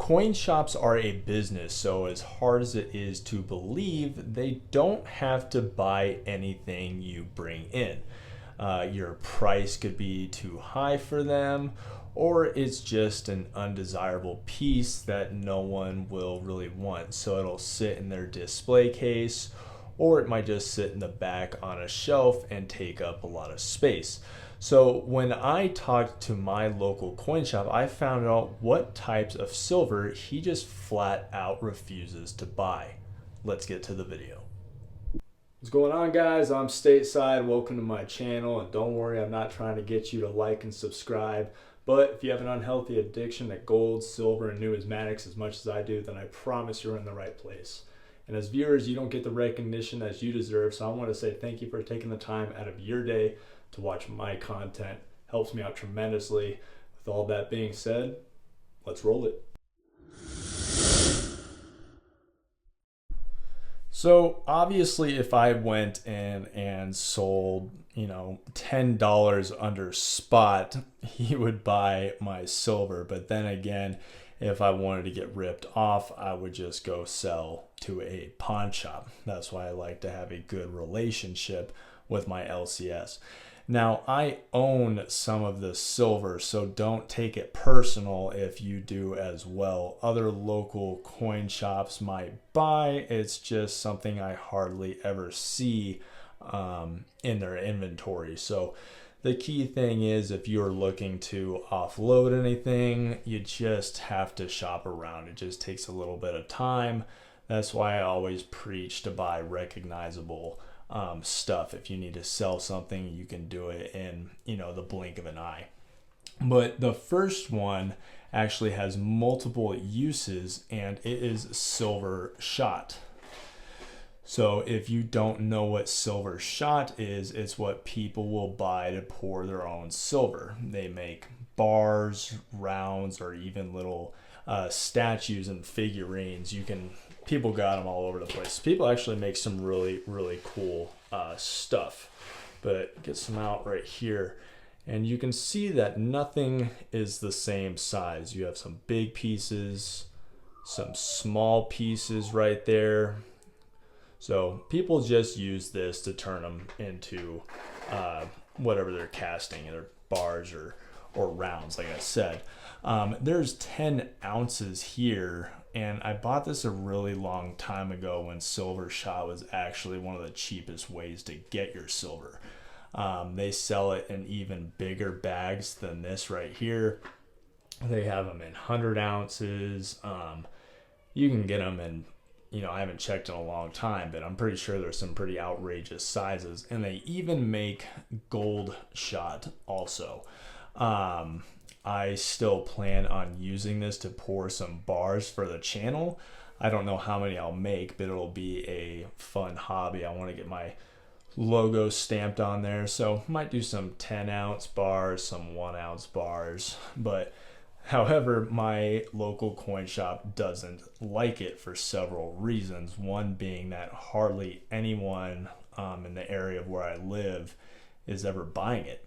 Coin shops are a business, so as hard as it is to believe, they don't have to buy anything you bring in. Your price could be too high for them, or it's just an undesirable piece that no one will really want. So it'll sit in their display case, or it might just sit in the back on a shelf and take up a lot of space. So when I talked to my local coin shop, I found out what types of silver he just flat out refuses to buy. Let's get to the video. What's going on, guys? I'm Stateside. Welcome to my channel, and don't worry, I'm not trying to get you to like and subscribe, but if you have an unhealthy addiction to gold, silver, and numismatics as much as I do, then I promise you're in the right place. And as viewers, you don't get the recognition that you deserve, so I want to say thank you for taking the time out of your day to watch my content. Helps me out tremendously. With all that being said, let's roll it. So obviously if I went in and sold, $10 under spot, he would buy my silver. But then again, if I wanted to get ripped off, I would just go sell to a pawn shop. That's why I like to have a good relationship with my LCS. Now, I own some of the silver, so don't take it personal if you do as well. Other local coin shops might buy. It's just something I hardly ever see in their inventory. So the key thing is, if you're looking to offload anything, you just have to shop around. It just takes a little bit of time. That's why I always preach to buy recognizable stuff. If you need to sell something, you can do it in the blink of an eye. But the first one actually has multiple uses, and it is silver shot. So if you don't know what silver shot is, it's what people will buy to pour their own silver. They make bars, rounds, or even little statues and figurines. People got them all over the place. People actually make some really, really cool stuff. But get some out right here. And you can see that nothing is the same size. You have some big pieces, some small pieces right there. So people just use this to turn them into whatever they're casting, either bars or rounds, like I said. There's 10 ounces here. And I bought this a really long time ago when silver shot was actually one of the cheapest ways to get your silver. They sell it in even bigger bags than this right here. They have them in 100 ounces. You can get them in, I haven't checked in a long time, but I'm pretty sure there's some pretty outrageous sizes. And they even make gold shot also. I still plan on using this to pour some bars for the channel. I don't know how many I'll make, but it'll be a fun hobby. I want to get my logo stamped on there. So might do some 10-ounce bars, some 1-ounce bars. But however, my local coin shop doesn't like it for several reasons. One being that hardly anyone in the area of where I live is ever buying it.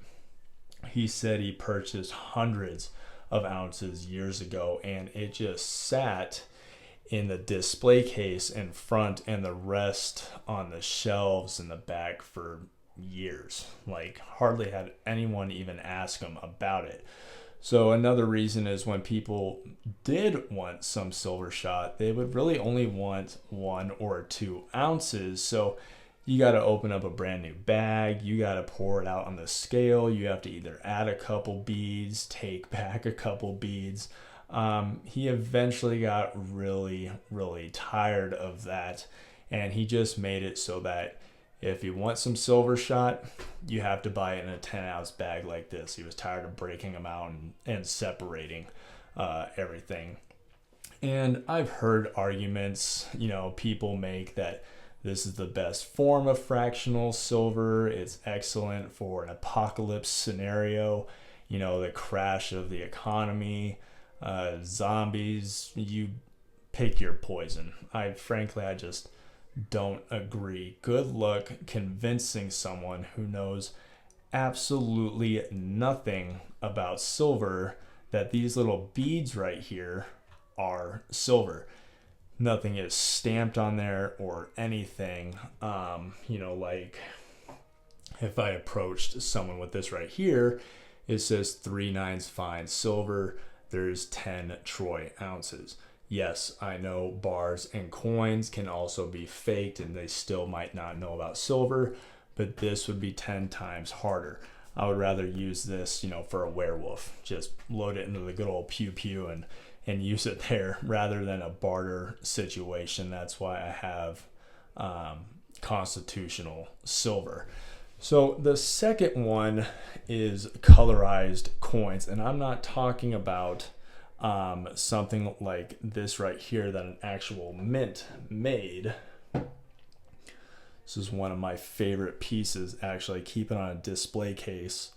He said he purchased hundreds of ounces years ago, and it just sat in the display case in front and the rest on the shelves in the back for years. Like, hardly had anyone even ask him about it. So another reason is when people did want some silver shot, they would really only want 1 or 2 ounces. So you got to open up a brand new bag. You got to pour it out on the scale. You have to either add a couple beads, take back a couple beads. He eventually got really, really tired of that. And he just made it so that if you want some silver shot, you have to buy it in a 10-ounce bag like this. He was tired of breaking them out and separating everything. And I've heard arguments, people make that this is the best form of fractional silver. It's excellent for an apocalypse scenario, the crash of the economy, zombies. You pick your poison. I just don't agree. Good luck convincing someone who knows absolutely nothing about silver that these little beads right here are silver. Nothing is stamped on there or anything. Like if I approached someone with this right here, it says 3 9s fine silver. There's 10 troy ounces. Yes, I know bars and coins can also be faked and they still might not know about silver, but this would be 10 times harder. I would rather use this, for a werewolf. Just load it into the good old pew pew and use it there rather than a barter situation. That's why I have constitutional silver. So the second one is colorized coins, and I'm not talking about something like this right here that an actual mint made. This is one of my favorite pieces, actually. I keep it on a display case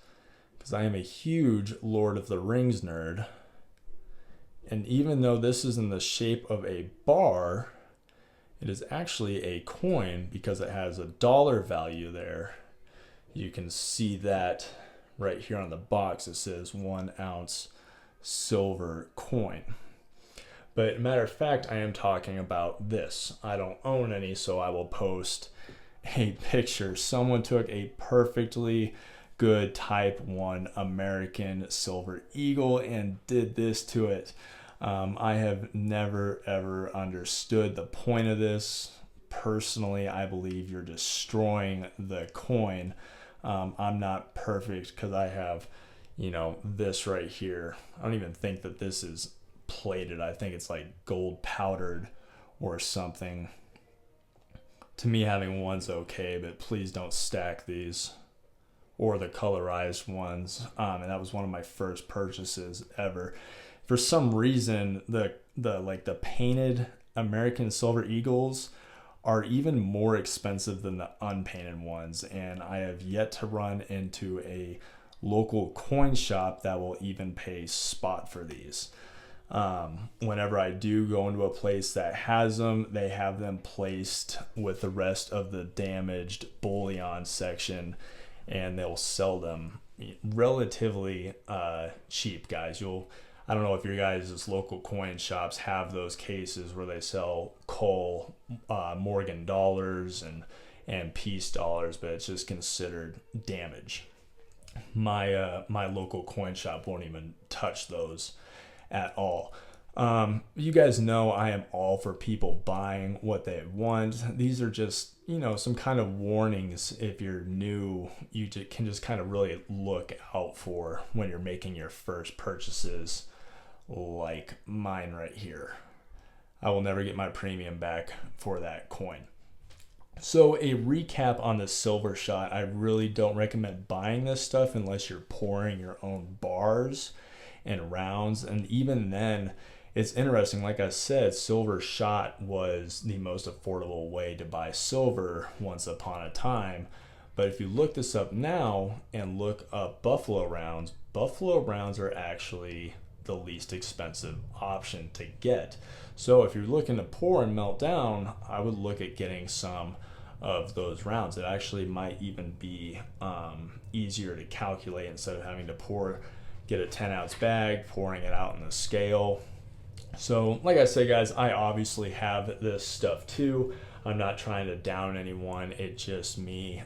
because I am a huge Lord of the Rings nerd. And even though this is in the shape of a bar, it is actually a coin because it has a dollar value there. You can see that right here on the box. It says 1 ounce silver coin. But matter of fact, I am talking about this. I don't own any, so I will post a picture. Someone took a perfectly good Type 1 American Silver Eagle and did this to it. I have never ever understood the point of this. Personally, I believe you're destroying the coin. I'm not perfect because I have, this right here. I don't even think that this is plated. I think it's like gold powdered or something. To me, having one's okay, but please don't stack these or the colorized ones. And that was one of my first purchases ever. For some reason, the painted American Silver Eagles are even more expensive than the unpainted ones, and I have yet to run into a local coin shop that will even pay spot for these. Whenever I do go into a place that has them, they have them placed with the rest of the damaged bullion section, and they'll sell them relatively cheap, guys. I don't know if your guys' local coin shops have those cases where they sell Cole Morgan dollars and peace dollars, but it's just considered damage. My local coin shop won't even touch those at all. You guys know I am all for people buying what they want. These are just, some kind of warnings. If you're new, you can just kind of really look out for when you're making your first purchases, like mine right here. I will never get my premium back for that coin. So a recap on the silver shot, I really don't recommend buying this stuff unless you're pouring your own bars and rounds. And even then, it's interesting. Like I said, silver shot was the most affordable way to buy silver once upon a time. But if you look this up now and look up buffalo rounds are actually the least expensive option to get. So if you're looking to pour and melt down, I would look at getting some of those rounds. It actually might even be easier to calculate instead of having to get a 10-ounce bag, pouring it out in the scale. So like I say, guys, I obviously have this stuff too. I'm not trying to down anyone. It's just me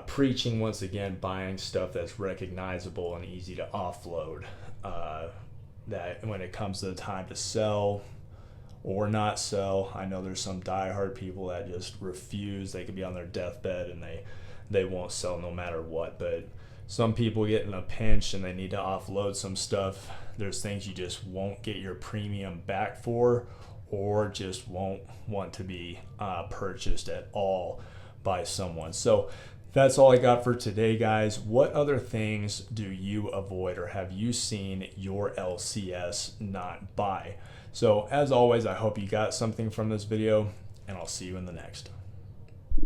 preaching once again, buying stuff that's recognizable and easy to offload. That when it comes to the time to sell or not sell, I know there's some diehard people that just refuse. They could be on their deathbed and they won't sell no matter what. But some people get in a pinch and they need to offload some stuff. There's things you just won't get your premium back for, or just won't want to be purchased at all by someone. So that's all I got for today, guys. What other things do you avoid, or have you seen your LCS not buy? So as always, I hope you got something from this video, and I'll see you in the next.